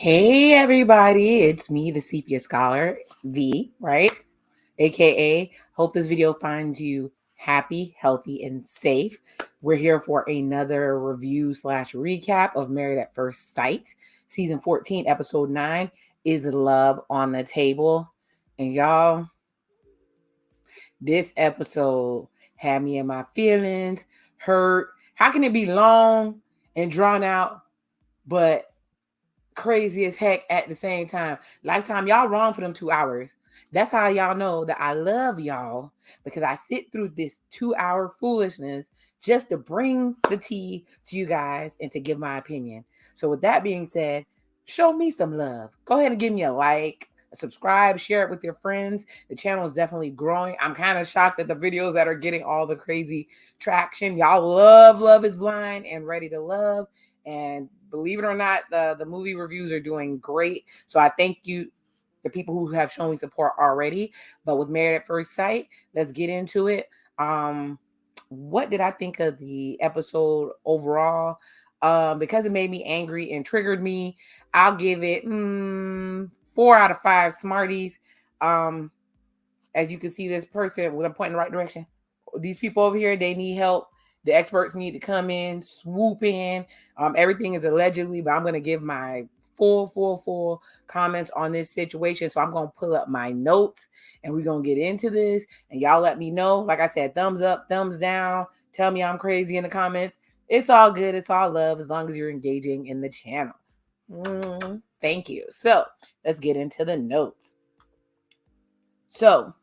Hey everybody, it's me, the Sepia Scholar, V, right? AKA, hope this video finds you happy, healthy, and safe. We're here for another review slash recap of Married at First Sight. Season 14, episode 9 is Love on the Table. And y'all, this episode had me in my feelings, hurt. How can it be long and drawn out, but crazy as heck at the same time? Lifetime, y'all wrong for them 2 hours. That's how y'all know that I love y'all, because I sit through this 2 hour foolishness just to bring the tea to you guys and to give my opinion. So with that being said, show me some love. Go ahead and give me a like, a subscribe, share it with your friends. The channel is definitely growing. I'm kind of shocked at the videos that are getting all the crazy traction. Y'all love Love is Blind and Ready to Love. And believe it or not, the movie reviews are doing great. So I thank you, the people who have shown me support already. But with Married at First Sight, let's get into it. What did I think of the episode overall? Because it made me angry and triggered me, I'll give it 4 out of 5 Smarties. As you can see, this person, when I'm pointing in the right direction, these people over here, they need help. The experts need to come in, swoop in. Everything is allegedly, but I'm going to give my full comments on this situation. So I'm going to pull up my notes and we're going to get into this. And y'all let me know. Like I said, thumbs up, thumbs down. Tell me I'm crazy in the comments. It's all good. It's all love as long as you're engaging in the channel. Thank you. So let's get into the notes. So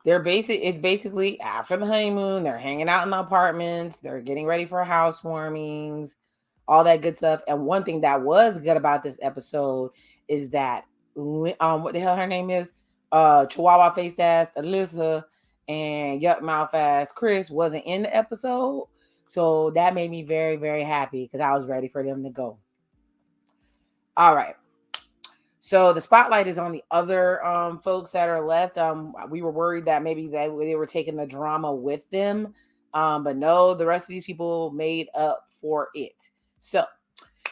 it's basically after the honeymoon. They're hanging out in the apartments. They're getting ready for housewarmings, all that good stuff. And one thing that was good about this episode is that what the hell her name is, Chihuahua faced ass Alyssa and yuck mouth ass Chris wasn't in the episode. So that made me very, very happy because I was ready for them to go. All right. So the spotlight is on the other folks that are left. We were worried that maybe they were taking the drama with them. But no, the rest of these people made up for it. So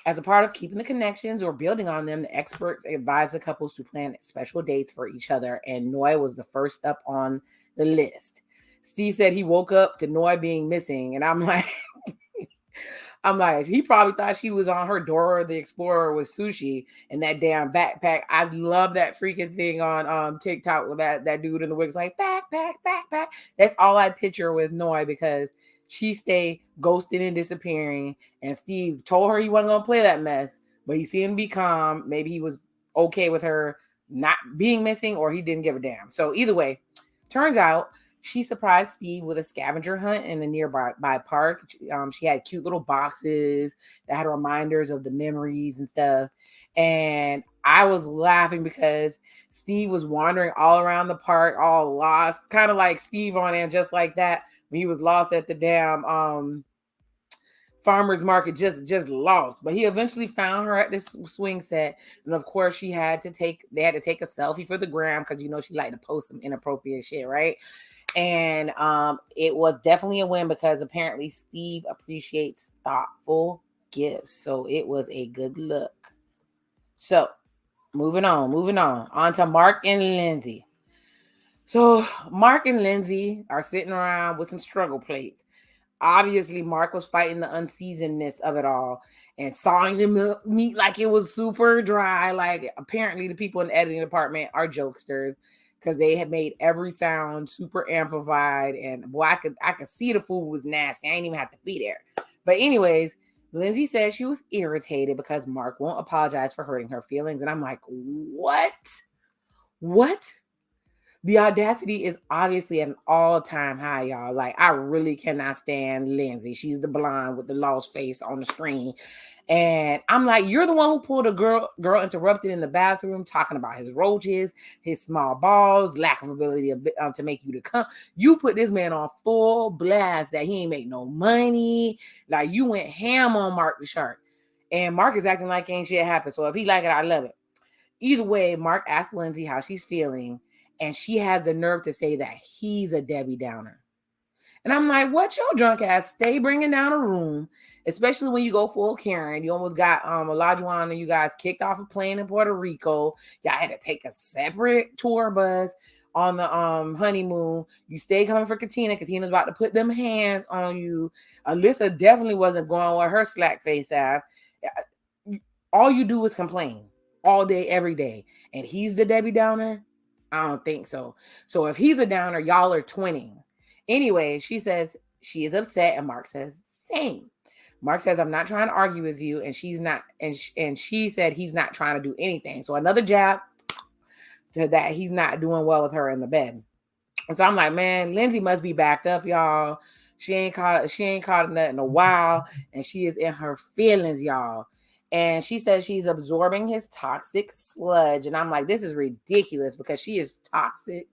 as a part of keeping the connections or building on them, the experts advise the couples to plan special dates for each other. And Noy was the first up on the list. Steve said he woke up to Noy being missing. And I'm like, he probably thought she was on her Dora the Explorer with sushi and that damn backpack. I love that freaking thing on TikTok with that dude in the wig's like, backpack. That's all I picture with Noy, because she stayed ghosting and disappearing. And Steve told her he wasn't going to play that mess, but he seemed to be calm. Maybe he was okay with her not being missing, or he didn't give a damn. So either way, turns out she surprised Steve with a scavenger hunt in a nearby park. She had cute little boxes that had reminders of the memories and stuff. And I was laughing because Steve was wandering all around the park, all lost, kind of like Steve on And Just Like That, when he was lost at the damn farmer's market, just lost. But he eventually found her at this swing set. And of course, they had to take a selfie for the gram, because she liked to post some inappropriate shit, right? And it was definitely a win, because apparently Steve appreciates thoughtful gifts. So it was a good look. So moving on to Mark and Lindsay. So Mark and Lindsay are sitting around with some struggle plates. Obviously, Mark was fighting the unseasonedness of it all and sawing the meat like it was super dry. Like, apparently the people in the editing department are jokesters, because they had made every sound super amplified. And boy, I could see the food was nasty. I ain't even have to be there. But anyways, Lindsay said she was irritated because Mark won't apologize for hurting her feelings. And I'm like, what? The audacity is obviously at an all-time high, y'all. Like, I really cannot stand Lindsay. She's the blonde with the lost face on the screen. And I'm like, you're the one who pulled a girl interrupted in the bathroom talking about his roaches, his small balls, lack of ability to make you to come. You put this man on full blast that he ain't make no money. Like, you went ham on Mark the Shark. And Mark is acting like ain't shit happened. So if he like it, I love it. Either way, Mark asked Lindsay how she's feeling, and she has the nerve to say that he's a Debbie Downer. And I'm like, what your drunk ass stay bringing down a room, especially when you go full Karen. You almost got Olaj and you guys kicked off a plane in Puerto Rico. Y'all had to take a separate tour bus on the honeymoon. You stay coming for Katina. Katina's about to put them hands on you. Alyssa definitely wasn't going with her slack face ass. All you do is complain all day, every day. And he's the Debbie Downer? I don't think so. So if he's a downer, y'all are twinning. Anyway, she says she is upset, and Mark says, same. Mark says, I'm not trying to argue with you. And she's not, and she said he's not trying to do anything. So another jab to that he's not doing well with her in the bed. And so I'm like, man, Lindsay must be backed up, y'all. She ain't caught a nut in a while, and she is in her feelings, y'all. And she says she's absorbing his toxic sludge. And I'm like, this is ridiculous because she is toxic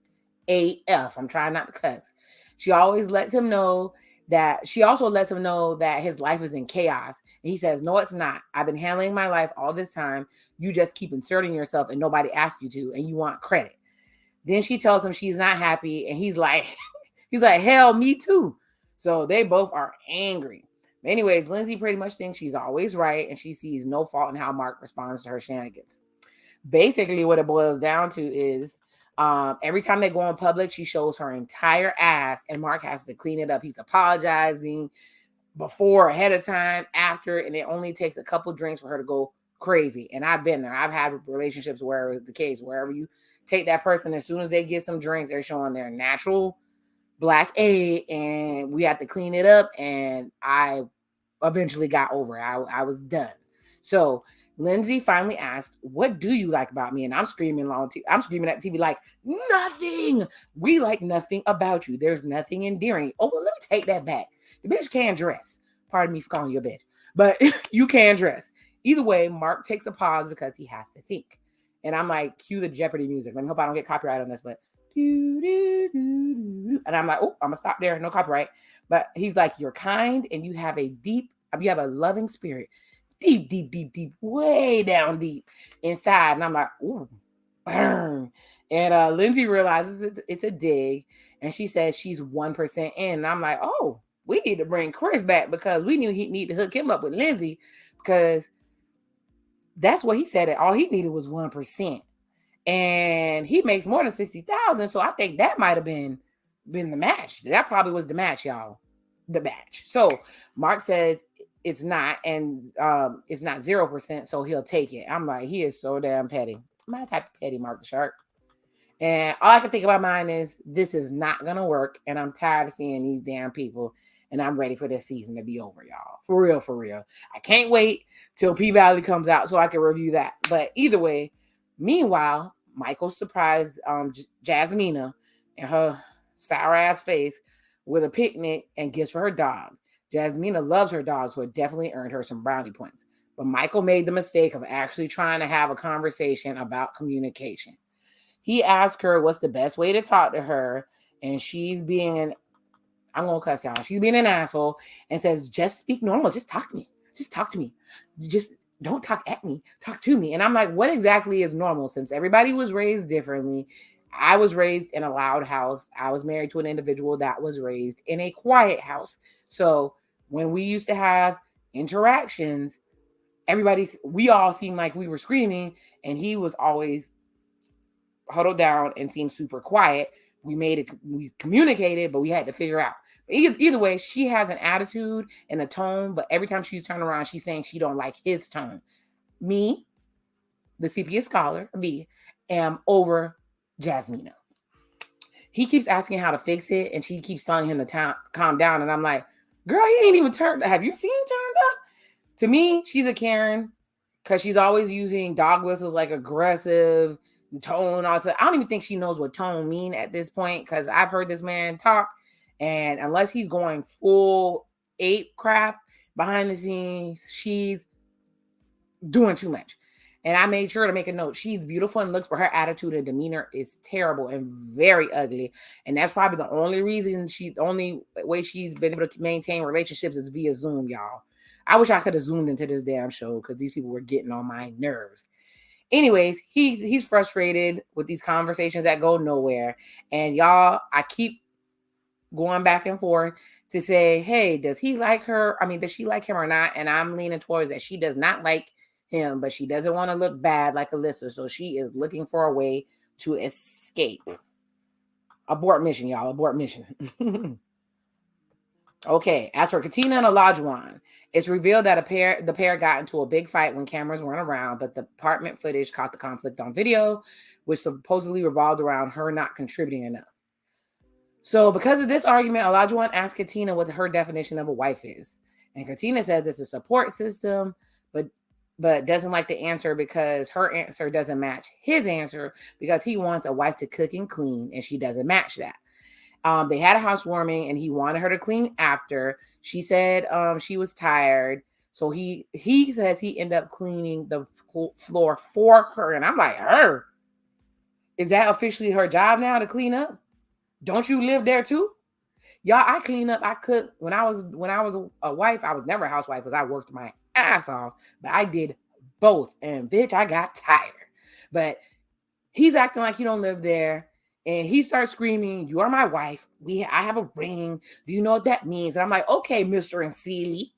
AF. I'm trying not to cuss. She always lets him know that she also lets him know that his life is in chaos. And he says, no, it's not. I've been handling my life all this time. You just keep inserting yourself and nobody asked you to, and you want credit. Then she tells him she's not happy, and he's like, hell, me too. So they both are angry. Anyways, Lindsay pretty much thinks she's always right, and she sees no fault in how Mark responds to her shenanigans. Basically, what it boils down to is every time they go in public, she shows her entire ass, and Mark has to clean it up. He's apologizing before, ahead of time, after, and it only takes a couple drinks for her to go crazy. And I've been there. I've had relationships where it was the case. Wherever you take that person, as soon as they get some drinks, they're showing their natural black A, and we had to clean it up. And I eventually got over it. I was done. So Lindsay finally asked, what do you like about me? And I'm screaming I'm screaming at TV like, nothing. We like nothing about you. There's nothing endearing. Oh, well, let me take that back. The bitch can dress. Pardon me for calling you a bitch. But you can dress. Either way, Mark takes a pause because he has to think. And I'm like, cue the Jeopardy music. Let me hope I don't get copyright on this, but and I'm like, oh, I'm gonna stop there. No copyright. But he's like, you're kind and you have a loving spirit. Deep, deep, deep, deep, way down deep inside. And I'm like, ooh, burn. And Lindsay realizes it's a dig. And she says she's 1% in. And I'm like, oh, we need to bring Chris back because we knew he'd need to hook him up with Lindsay because that's what he said. That all he needed was 1%. And he makes more than 60,000. So I think that might have been the match. That probably was the match, y'all. The match. So Mark says it's not, and it's not 0%, so he'll take it. I'm like, he is so damn petty. My type of petty, Mark the Shark. And all I can think about mine is this is not gonna work, and I'm tired of seeing these damn people, and I'm ready for this season to be over, y'all. For real, for real. I can't wait till P-Valley comes out so I can review that. But either way, meanwhile, Michael surprised Jasmina and her sour ass face with a picnic and gifts for her dog. Jasmina loves her dog, so it definitely earned her some brownie points. But Michael made the mistake of actually trying to have a conversation about communication. He asked her what's the best way to talk to her, and she's being I'm gonna cuss y'all. She's being an asshole and says, just speak normal. Just talk to me. Just talk to me. Just don't talk at me. Talk to me. And I'm like, what exactly is normal? Since everybody was raised differently. I was raised in a loud house. I was married to an individual that was raised in a quiet house. So when we used to have interactions, we all seemed like we were screaming, and he was always huddled down and seemed super quiet. We communicated, but we had to figure out. Either way, she has an attitude and a tone, but every time she's turned around, she's saying she don't like his tone. Me, the CPS scholar, B, am over Jasmina. He keeps asking how to fix it, and she keeps telling him to calm down. And I'm like, girl, he ain't even turned. Have you seen turned up? To me, she's a Karen because she's always using dog whistles like aggressive tone. Also, I don't even think she knows what tone mean at this point because I've heard this man talk, and unless he's going full ape crap behind the scenes, she's doing too much. And I made sure to make a note. She's beautiful and looks, but her attitude and demeanor is terrible and very ugly. And that's probably the only way she's been able to maintain relationships is via Zoom, y'all. I wish I could have zoomed into this damn show because these people were getting on my nerves. Anyways, he's frustrated with these conversations that go nowhere. And y'all, I keep going back and forth to say, hey, does he like her? I mean, does she like him or not? And I'm leaning towards that she does not like him, but she doesn't want to look bad like Alyssa. So she is looking for a way to escape. Abort mission, y'all. Abort mission. Okay, as for Katina and Olaj, it's revealed that the pair got into a big fight when cameras weren't around, but the apartment footage caught the conflict on video, which supposedly revolved around her not contributing enough. So because of this argument, Olajuwon asked Katina what her definition of a wife is. And Katina says it's a support system, but doesn't like the answer because her answer doesn't match his answer because he wants a wife to cook and clean, and she doesn't match that. They had a housewarming, and he wanted her to clean after. She said she was tired. So he says he ended up cleaning the floor for her. And I'm like, her? Is that officially her job now to clean up? Don't you live there too? Y'all, I clean up, I cook. When I was a wife, I was never a housewife because I worked my ass off. But I did both. And bitch, I got tired. But he's acting like he don't live there. And he starts screaming, you are my wife. I have a ring. Do you know what that means? And I'm like, okay, Mr. and Seeley.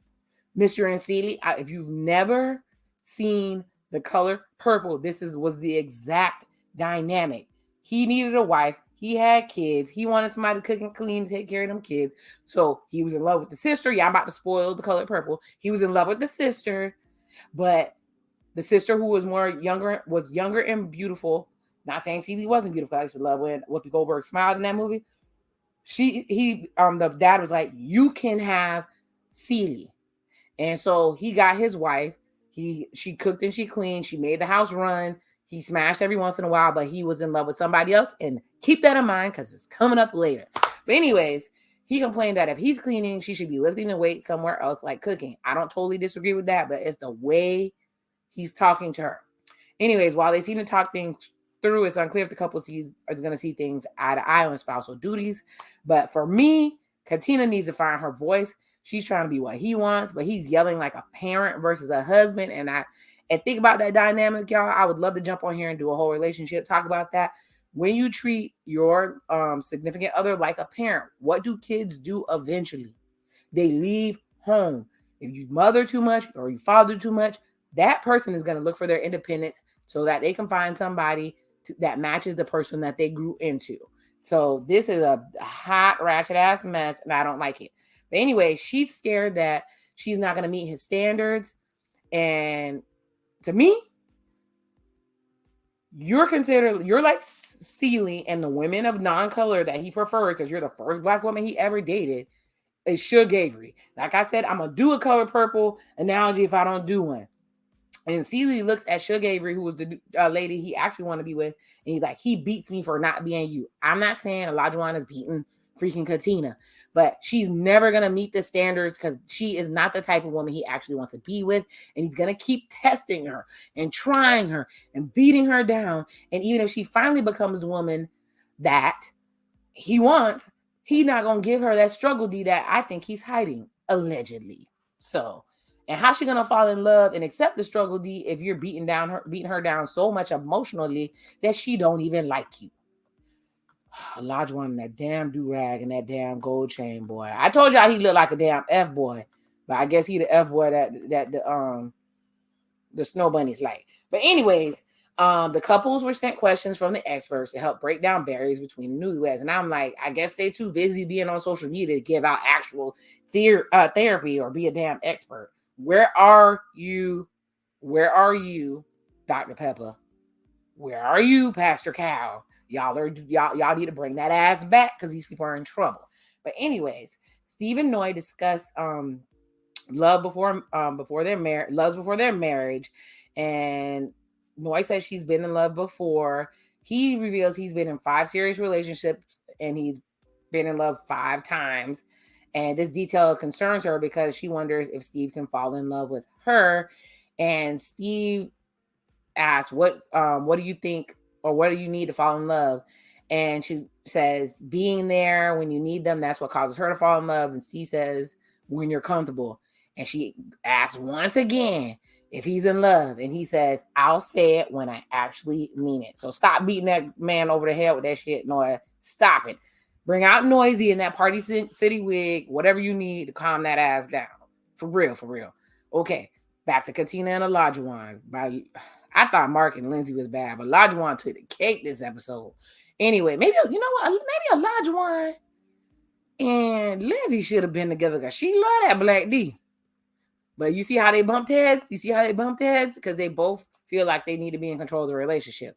Mr. and Seeley, if you've never seen the color purple, was the exact dynamic. He needed a wife. He had kids. He wanted somebody to cook and clean, take care of them kids. So he was in love with the sister. Yeah, I'm about to spoil the color purple. He was in love with the sister, but the sister who was younger and beautiful. Not saying Seeley wasn't beautiful. I used to love when Whoopi Goldberg smiled in that movie. The dad was like, you can have Seeley. And so he got his wife. She cooked and she cleaned. She made the house run. He smashed every once in a while, but he was in love with somebody else. And keep that in mind because it's coming up later. But anyways, he complained that if he's cleaning, she should be lifting the weight somewhere else like cooking. I don't totally disagree with that, but it's the way he's talking to her. Anyways, while they seem to talk things through, it's unclear if the couple is going to see things eye to eye on spousal duties. But for me, Katina needs to find her voice. She's trying to be what he wants, but he's yelling like a parent versus a husband. And think about that dynamic, y'all. I would love to jump on here and do a whole relationship talk about that. When you treat your significant other like a parent, what do kids do eventually? They leave home. If you mother too much or you father too much, that person is going to look for their independence so that they can find somebody that matches the person that they grew into. So this is a hot, ratchet ass mess, and I don't like it. But anyway, she's scared that she's not going to meet his standards. And to me, you're like Seeley, and the women of non-color that he preferred, because you're the first Black woman he ever dated, is Suge Avery. Like I said, I'm going to do a color purple analogy if I don't do one. And Seeley looks at Suge Avery, who was the lady he actually wanted to be with, and he's like, he beats me for not being you. I'm not saying Olajuwon is beating freaking Katina, but she's never going to meet the standards because she is not the type of woman he actually wants to be with. And he's going to keep testing her and trying her and beating her down. And even if she finally becomes the woman that he wants, he's not going to give her that struggle D that I think he's hiding, allegedly. So, and how's she going to fall in love and accept the struggle D if you're beating her down so much emotionally that she don't even like you? Olajuwon in that damn do-rag and that damn gold chain, boy. I told y'all he looked like a damn F-boy, but I guess he the F-boy that the snow bunnies like. But anyways, the couples were sent questions from the experts to help break down barriers between the newlyweds. And I'm like, I guess they too busy being on social media to give out actual therapy or be a damn expert. Where are you? Where are you, Dr. Pepper? Where are you, Pastor Cal? Y'all need to bring that ass back because these people are in trouble. But anyways, Steve and Noy discuss love before their marriage, and Noy says she's been in love before. He reveals he's been in 5 serious relationships and he's been in love 5 times. And this detail concerns her because she wonders if Steve can fall in love with her. And Steve asks, what do you think, or what do you need to fall in love? And she says, being there when you need them, that's what causes her to fall in love. And Steve says, when you're comfortable. And she asks once again if he's in love. And he says, I'll say it when I actually mean it. So stop beating that man over the head with that shit, Noah. Stop it. Bring out Noisy in that Party City wig, whatever you need to calm that ass down. For real, for real. Okay, back to Katina and Olajuwon. I thought Mark and Lindsay was bad, but Olajuwon took the cake this episode. Anyway, maybe, you know what? Maybe Olajuwon and Lindsay should have been together because she love that Black D. But you see how they bumped heads? You see how they bumped heads? Because they both feel like they need to be in control of the relationship.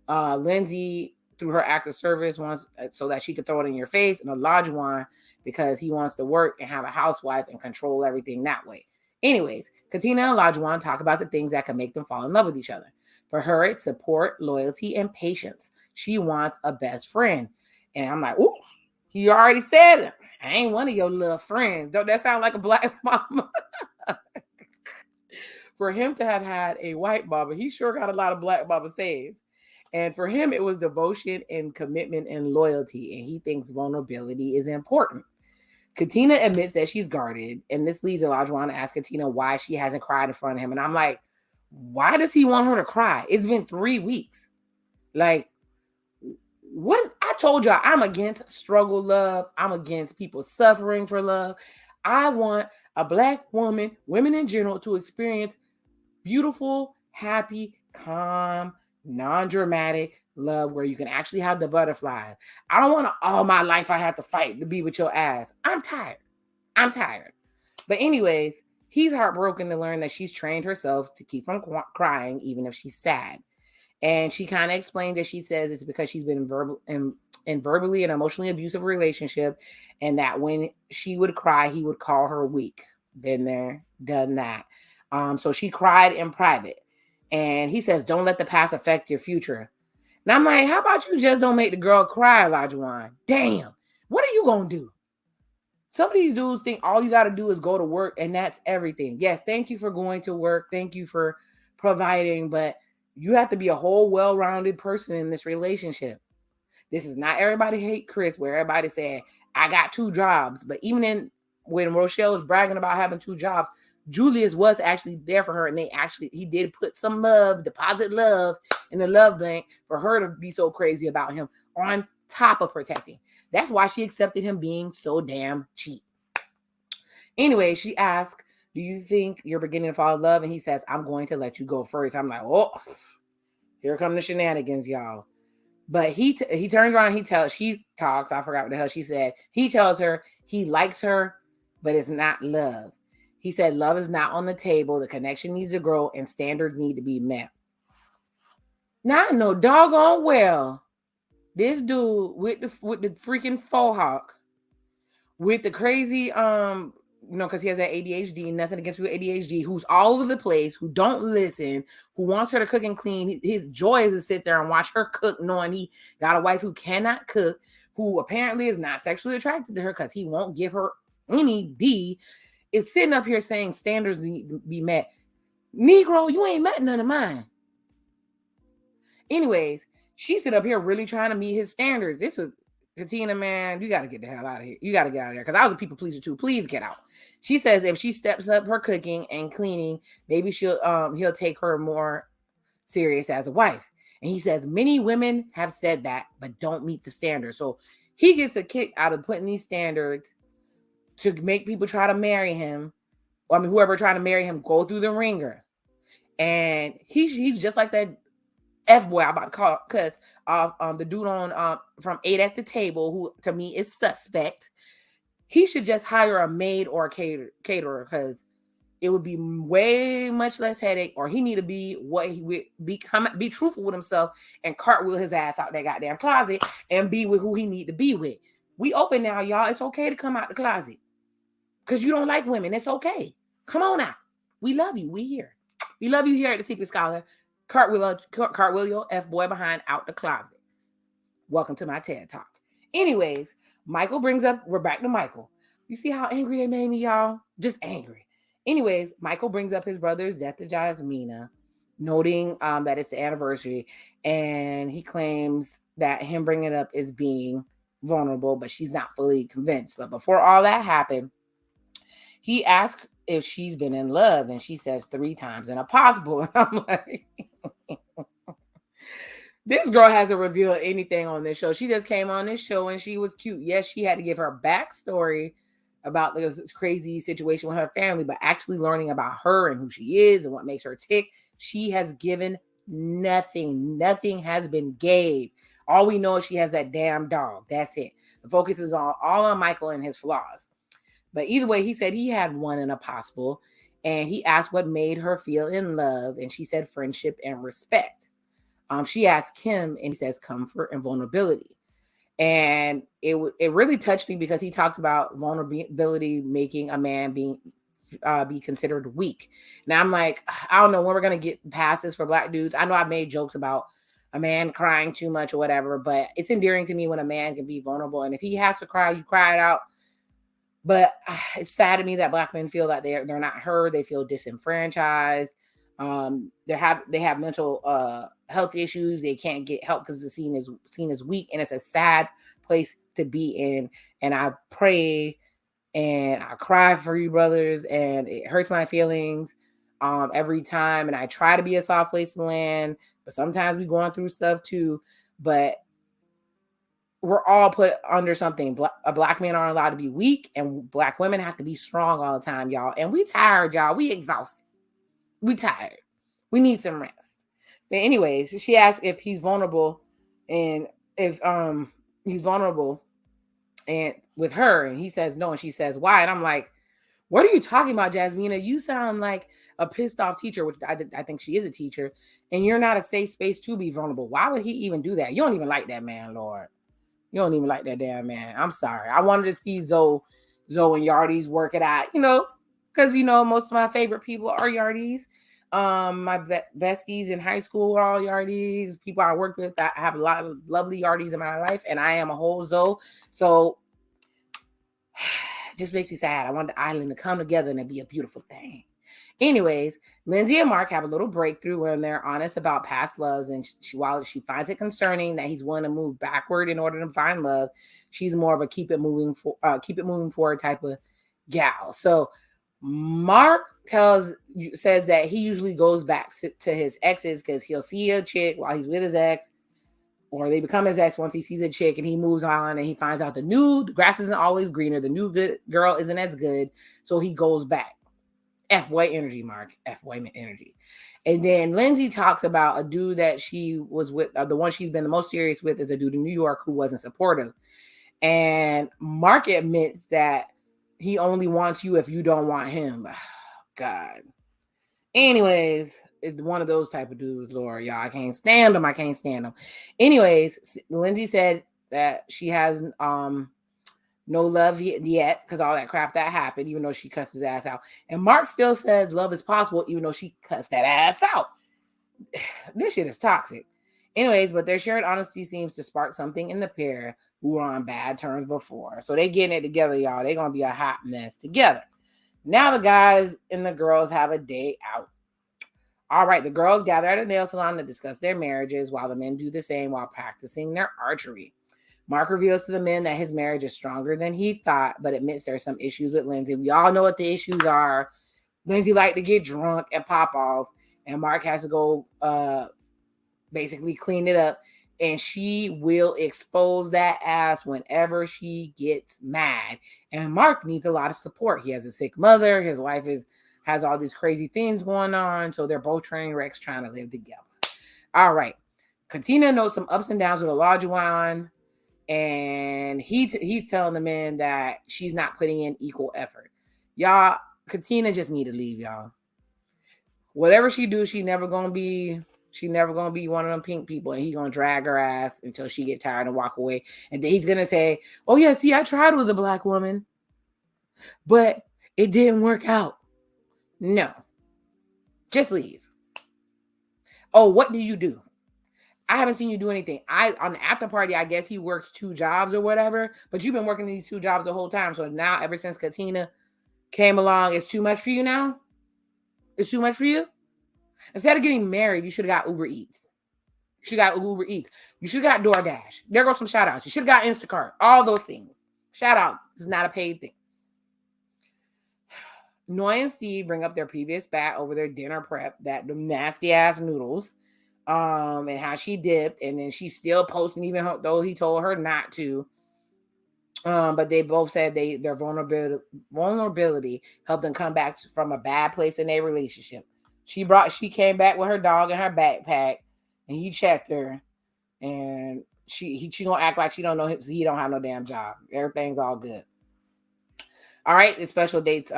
Lindsay, through her act of service, wants so that she could throw it in your face, and Olajuwon because he wants to work and have a housewife and control everything that way. Anyways, Katina and Olajuwon talk about the things that can make them fall in love with each other. For her, it's support, loyalty, and patience. She wants a best friend. And I'm like, ooh, you already said it. I ain't one of your little friends. Don't that sound like a Black mama? For him to have had a white mama, he sure got a lot of Black mama sayings. And for him, it was devotion and commitment and loyalty. And he thinks vulnerability is important. Katina admits that she's guarded. And this leads Olajuwon to ask Katina why she hasn't cried in front of him. And I'm like, why does he want her to cry? It's been 3 weeks. Like, what? I told y'all, I'm against struggle love. I'm against people suffering for love. I want a Black woman, women in general, to experience beautiful, happy, calm, non-dramatic love where you can actually have the butterflies. I don't want to all my life I have to fight to be with your ass. I'm tired. But anyways, he's heartbroken to learn that she's trained herself to keep from crying even if she's sad. And she kind of explained that she says it's because she's been in verbally and emotionally abusive relationship, and that when she would cry, he would call her weak. Been there, done that. So she cried in private. And he says, don't let the past affect your future. And I'm like, how about you just don't make the girl cry, Olajuwon? Damn. What are you going to do? Some of these dudes think all you got to do is go to work and that's everything. Yes, thank you for going to work. Thank you for providing. But you have to be a whole well-rounded person in this relationship. This is not Everybody Hate Chris, where everybody said, I got 2 jobs. But even when Rochelle was bragging about having 2 jobs, Julius was actually there for her, and he did put some love, deposit love in the love bank for her to be so crazy about him on top of protecting. That's why she accepted him being so damn cheap. Anyway, she asked, do you think you're beginning to fall in love? And he says, I'm going to let you go first. I'm like, oh, here come the shenanigans, y'all. But he turns around, she talks, I forgot what the hell she said. He tells her he likes her, but it's not love. He said love is not on the table. The connection needs to grow and standards need to be met. Now I know doggone well this dude with the freaking faux hawk, with the crazy because he has that ADHD, nothing against people with ADHD, who's all over the place, who don't listen, who wants her to cook and clean. His joy is to sit there and watch her cook, knowing he got a wife who cannot cook, who apparently is not sexually attracted to her because he won't give her any D, is sitting up here saying standards need to be met. Negro, you ain't met none of mine. Anyways, she stood up here really trying to meet his standards. This was Katina, man, you got to get the hell out of here. You got to get out of there because I was a people pleaser too. Please get out. She says if she steps up her cooking and cleaning, maybe he'll take her more serious as a wife. And he says many women have said that, but don't meet the standards. So he gets a kick out of putting these standards to make people try to marry him. I mean, whoever trying to marry him go through the ringer. And he's just like that F-boy I'm about to call, because the dude on from 8 at the Table, who to me is suspect. He should just hire a maid or a caterer, because it would be way much less headache. Or he need to be what he would be truthful with himself and cartwheel his ass out that goddamn closet and be with who he need to be with. We open now, y'all. It's okay to come out the closet because you don't like women. It's okay. Come on out. We love you. We here. We love you here at the Secret Scholar. Cartwheel your F-boy behind out the closet. Welcome to my TED Talk. Anyways, Michael brings up, we're back to Michael. You see how angry they made me, y'all? Just angry. Anyways, Michael brings up his brother's death to Jasmina, noting that it's the anniversary, and he claims that him bringing it up is being vulnerable, but she's not fully convinced. But before all that happened, he asked if she's been in love, and she says 3 times and a possible. And I'm like, This girl hasn't revealed anything on this show. She just came on this show and she was cute. Yes, she had to give her backstory about the crazy situation with her family, but actually learning about her and who she is and what makes her tick, she has given nothing. Nothing has been gave. All we know is she has that damn dog. That's it. The focus is all on Michael and his flaws. But either way, he said he had one in a possible, and he asked what made her feel in love, and she said friendship and respect. She asked him, and he says comfort and vulnerability. And it really touched me because he talked about vulnerability making a man be considered weak. Now I'm like, I don't know when we're gonna get past this for Black dudes. I know I've made jokes about a man crying too much or whatever, but it's endearing to me when a man can be vulnerable. And if he has to cry, you cry it out. But it's sad to me that Black men feel that they're not heard. They feel disenfranchised. They have mental health issues. They can't get help because it's seen as weak, and it's a sad place to be in. And I pray and I cry for you, brothers, and it hurts my feelings every time. And I try to be a soft place to land, but sometimes we going through stuff too. But we're all put under something. Black men aren't allowed to be weak, and Black women have to be strong all the time, y'all. And we tired, y'all. We exhausted. We tired. We need some rest. But anyways, she asked if he's vulnerable, and if he's vulnerable and with her, and he says no, and she says why, and I'm like, what are you talking about, Jasmina? You sound like a pissed off teacher, which I think she is a teacher, and you're not a safe space to be vulnerable. Why would he even do that? You don't even like that man, Lord. You don't even like that damn man. I'm sorry. I wanted to see Zoe and Yardies work it out, because, most of my favorite people are Yardies. My besties in high school are all Yardies. People I worked with, I have a lot of lovely Yardies in my life, and I am a whole Zoe. So it just makes me sad. I want the island to come together and it'd be a beautiful thing. Anyways, Lindsay and Mark have a little breakthrough when they're honest about past loves, and while she finds it concerning that he's willing to move backward in order to find love, she's more of a keep it moving forward type of gal. So Mark says that he usually goes back to his exes because he'll see a chick while he's with his ex, or they become his ex once he sees a chick, and he moves on and he finds out the grass isn't always greener. The new good girl isn't as good, so he goes back. F-boy energy, Mark. F-boy energy. And then Lindsay talks about a dude that she was with, the one she's been the most serious with is a dude in New York who wasn't supportive. And Mark admits that he only wants you if you don't want him. God. Anyways, it's one of those type of dudes, Laura. Y'all, I can't stand them. Anyways, Lindsay said that she has no love yet because all that crap that happened, even though she cussed his ass out. And Mark still says love is possible, even though she cussed that ass out. This shit is toxic. Anyways, but their shared honesty seems to spark something in the pair who were on bad terms before. So they getting it together, y'all. They're going to be a hot mess together. Now the guys and the girls have a day out. All right, the girls gather at a nail salon to discuss their marriages while the men do the same while practicing their archery. Mark reveals to the men that his marriage is stronger than he thought, but admits there's some issues with Lindsay. We all know what the issues are. Lindsay liked to get drunk and pop off, and Mark has to go basically clean it up, and she will expose that ass whenever she gets mad. And Mark needs a lot of support. He has a sick mother. His wife has all these crazy things going on, so they're both train wrecks trying to live together. All right. Katina knows some ups and downs with Olaj, and he's telling the men that she's not putting in equal effort. Y'all, Katina just need to leave, y'all. Whatever she do, she never gonna be one of them pink people, and he's gonna drag her ass until she get tired and walk away. And then he's gonna say, oh yeah, see, I tried with a Black woman, but it didn't work out. No. Just leave. Oh, what do you do? I haven't seen you do anything. On the after party, I guess he works 2 jobs or whatever, but you've been working these 2 jobs the whole time. So now, ever since Katina came along, it's too much for you now? It's too much for you? Instead of getting married, you should have got Uber Eats. You should have got Uber Eats. You should have got DoorDash. There goes some shout outs. You should have got Instacart. All those things. Shout out. This is not a paid thing. Noy and Steve bring up their previous spat over their dinner prep, that the nasty ass noodles. and how she dipped, and then she's still posting even though he told her not to. But they both said their vulnerability helped them come back from a bad place in their relationship. She came back with her dog in her backpack, and he checked her, and she gonna act like she don't know he don't have no damn job. Everything's all good. All right, the special dates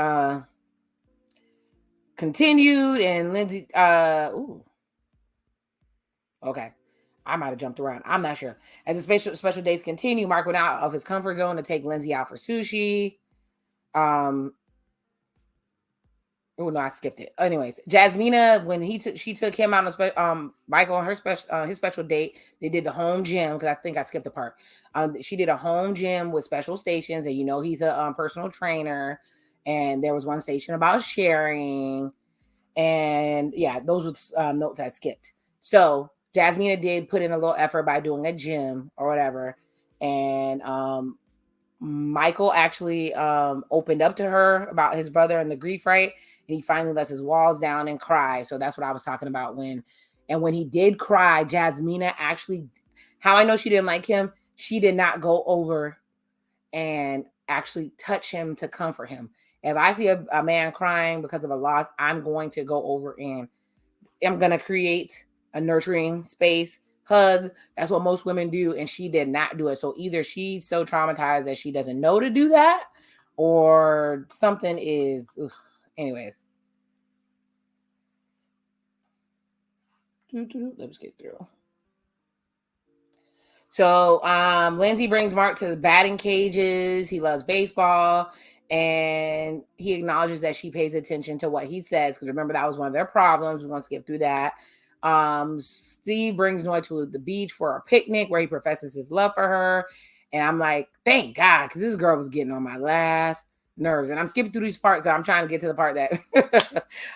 continued, and Lindsay okay. I might have jumped around. I'm not sure. As the special dates continue, Mark went out of his comfort zone to take Lindsay out for sushi. Oh no, I skipped it. Anyways, Jasmina, when she took him out on Michael on his special date, they did the home gym, because I think I skipped the part. She did a home gym with special stations, and he's a personal trainer, and there was one station about sharing, and yeah, those were notes I skipped. So Jasmina did put in a little effort by doing a gym or whatever, and Michael actually opened up to her about his brother and the grief, right? And he finally lets his walls down and cry. So that's what I was talking about when he did cry, Jasmina actually, how I know she didn't like him, she did not go over and actually touch him to comfort him. If I see a man crying because of a loss, I'm going to go over and I'm going to create a nurturing space, hug. That's what most women do, and she did not do it. So either she's so traumatized that she doesn't know to do that, or something is anyways. Let's get through. So Lindsay brings Mark to the batting cages. He loves baseball, and he acknowledges that she pays attention to what he says, because remember, that was one of their problems. We want to skip through that. Steve brings Noy to the beach for a picnic where he professes his love for her. And I'm like, thank God, because this girl was getting on my last nerves. And I'm skipping through these parts because I'm trying to get to the part that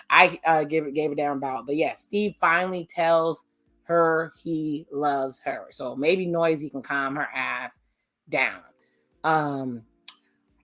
I gave it down about. But yeah, Steve finally tells her he loves her. So maybe Noisy can calm her ass down.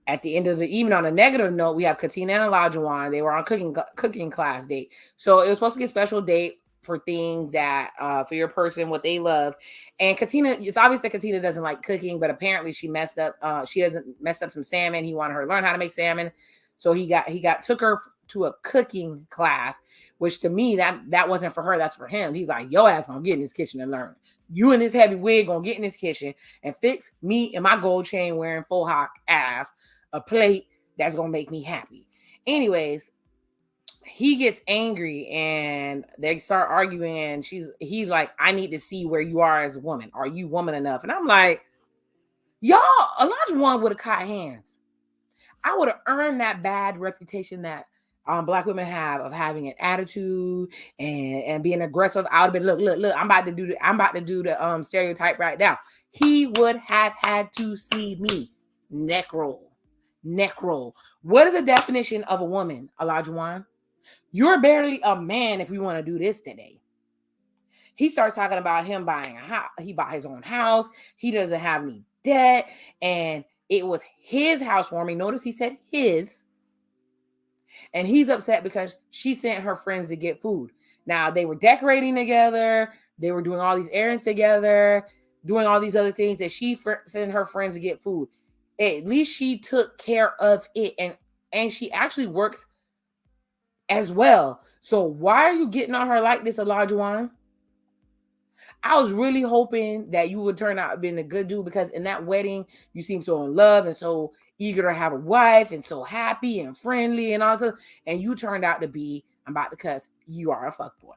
At the end of the evening, on a negative note, we have Katina and Olaj. They were on cooking class date. So it was supposed to be a special date for things that for your person, what they love. And Katina, it's obvious that Katina doesn't like cooking, but apparently she messed up. She hasn't messed up some salmon. He wanted her to learn how to make salmon, so he took her to a cooking class, which to me that wasn't for her. That's for him. He's like, yo ass gonna get in this kitchen and learn. You and this heavy wig gonna get in this kitchen and fix me and my gold chain wearing full hawk ass a plate that's gonna make me happy. Anyways, he gets angry and they start arguing, and he's like, I need to see where you are as a woman. Are you woman enough? And I'm like, y'all, Elijah would have caught hands. I would have earned that bad reputation that Black women have of having an attitude and being aggressive. I would have been, look, I'm about to do the stereotype right now. He would have had to see me neck roll. What is the definition of a woman, Elijah? You're barely a man if we want to do this today. He starts talking about him buying a house. He bought his own house. He doesn't have any debt. And it was his housewarming. Notice he said his. And he's upset because she sent her friends to get food. Now, they were decorating together. They were doing all these errands together, doing all these other things that she sent her friends to get food. At least she took care of it. And she actually works as well. So why are you getting on her like this, Elijah? I was really hoping that you would turn out being a good dude, because in that wedding, you seem so in love and so eager to have a wife and so happy and friendly and all that. And you turned out to be, I'm about to cuss, you are a fuckboy.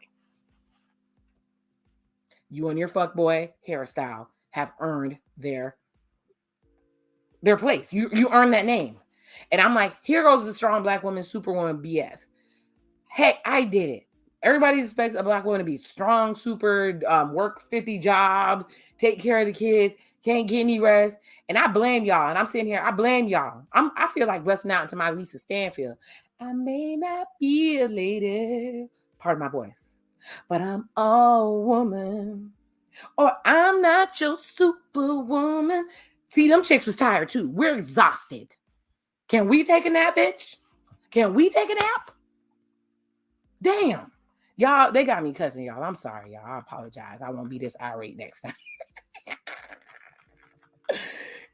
You and your fuckboy hairstyle have earned their place. You earned that name. And I'm like, here goes the strong Black woman, superwoman BS. Heck, I did it. Everybody expects a Black woman to be strong, super, work 50 jobs, take care of the kids, can't get any rest. And I blame y'all. And I'm sitting here, I blame y'all. I feel like busting out into my Lisa Stanfield. I may not be a lady, pardon my voice, but I'm all woman. Or I'm not your superwoman. See, them chicks was tired too. We're exhausted. Can we take a nap, bitch? Can we take a nap? Damn. Y'all, they got me cussing, y'all. I'm sorry, y'all. I apologize. I won't be this irate next time.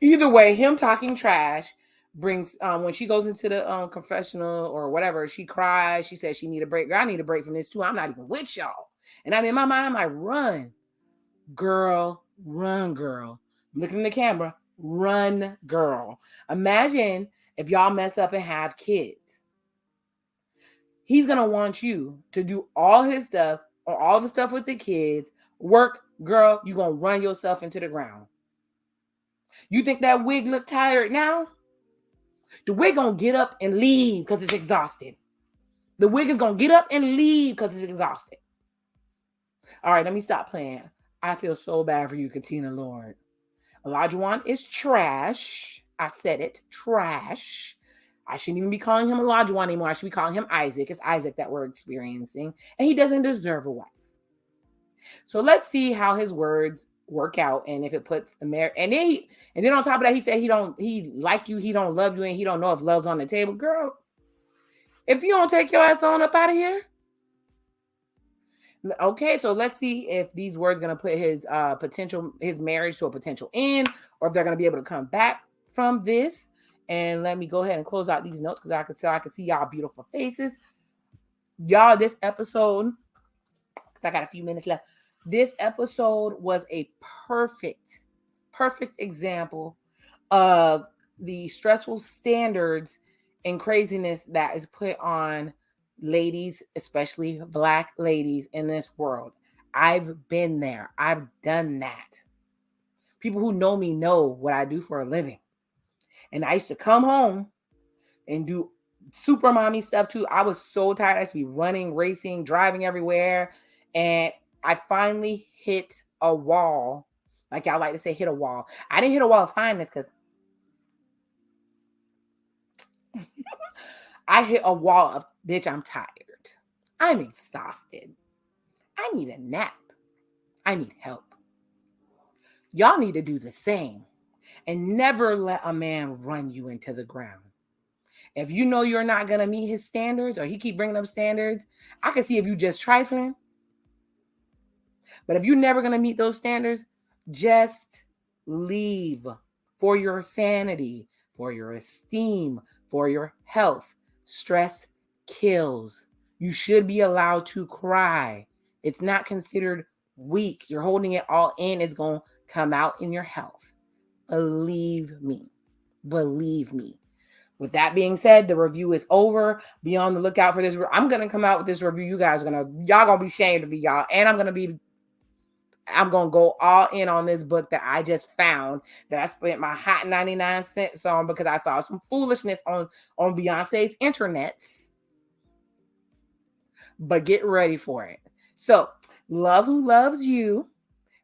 Either way, him talking trash brings when she goes into the confessional or whatever, she cries. She says she need a break. Girl, I need a break from this too. I'm not even with y'all. And I'm in my mind, I'm like, run, girl, run, girl. Looking in the camera, run, girl. Imagine if y'all mess up and have kids. He's gonna want you to do all his stuff or all the stuff with the kids. Work, girl, you gonna run yourself into the ground. You think that wig look tired now? The wig gonna get up and leave because it's exhausted. The wig is gonna get up and leave because it's exhausted. All right, let me stop playing. I feel so bad for you, Katina, Lord. Olajuwon is trash. I said it, trash. I shouldn't even be calling him Olajuwon anymore. I should be calling him Isaac. It's Isaac that we're experiencing, and he doesn't deserve a wife. So let's see how his words work out, and if it puts the marriage. And then on top of that, he said he like you, he don't love you, and he don't know if love's on the table. Girl, if you don't take your ass on up out of here. Okay, so let's see if these words going to put his marriage to a potential end, or if they're going to be able to come back from this. And let me go ahead and close out these notes because I can see y'all beautiful faces. Y'all, this episode, because I got a few minutes left. This episode was a perfect example of the stressful standards and craziness that is put on ladies, especially Black ladies in this world. I've been there. I've done that. People who know me know what I do for a living. And I used to come home and do super mommy stuff too. I was so tired. I used to be running, racing, driving everywhere. And I finally hit a wall. Like y'all like to say, hit a wall. I didn't hit a wall of fineness because I hit a wall of, bitch, I'm tired. I'm exhausted. I need a nap. I need help. Y'all need to do the same and never let a man run you into the ground. If you know you're not going to meet his standards or he keep bringing up standards, I can see if you just trifling. But if you're never going to meet those standards, just leave for your sanity, for your esteem, for your health. Stress kills. You should be allowed to cry. It's not considered weak. You're holding it all in. It's going to come out in your health. Believe me. Believe me. With that being said, the review is over. Be on the lookout for this. I'm going to come out with this review. Y'all going to be ashamed of me, y'all. And I'm going to go all in on this book that I just found that I spent my hot 99 cents on because I saw some foolishness on Beyonce's internets. But get ready for it. So, love who loves you.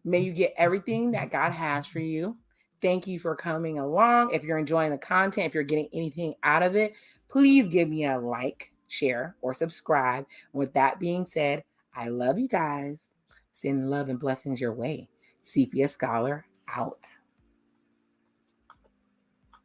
May you get everything that God has for you. Thank you for coming along. If you're enjoying the content, if you're getting anything out of it, please give me a like, share, or subscribe. With that being said, I love you guys. Send love and blessings your way. Sepia Scholar out.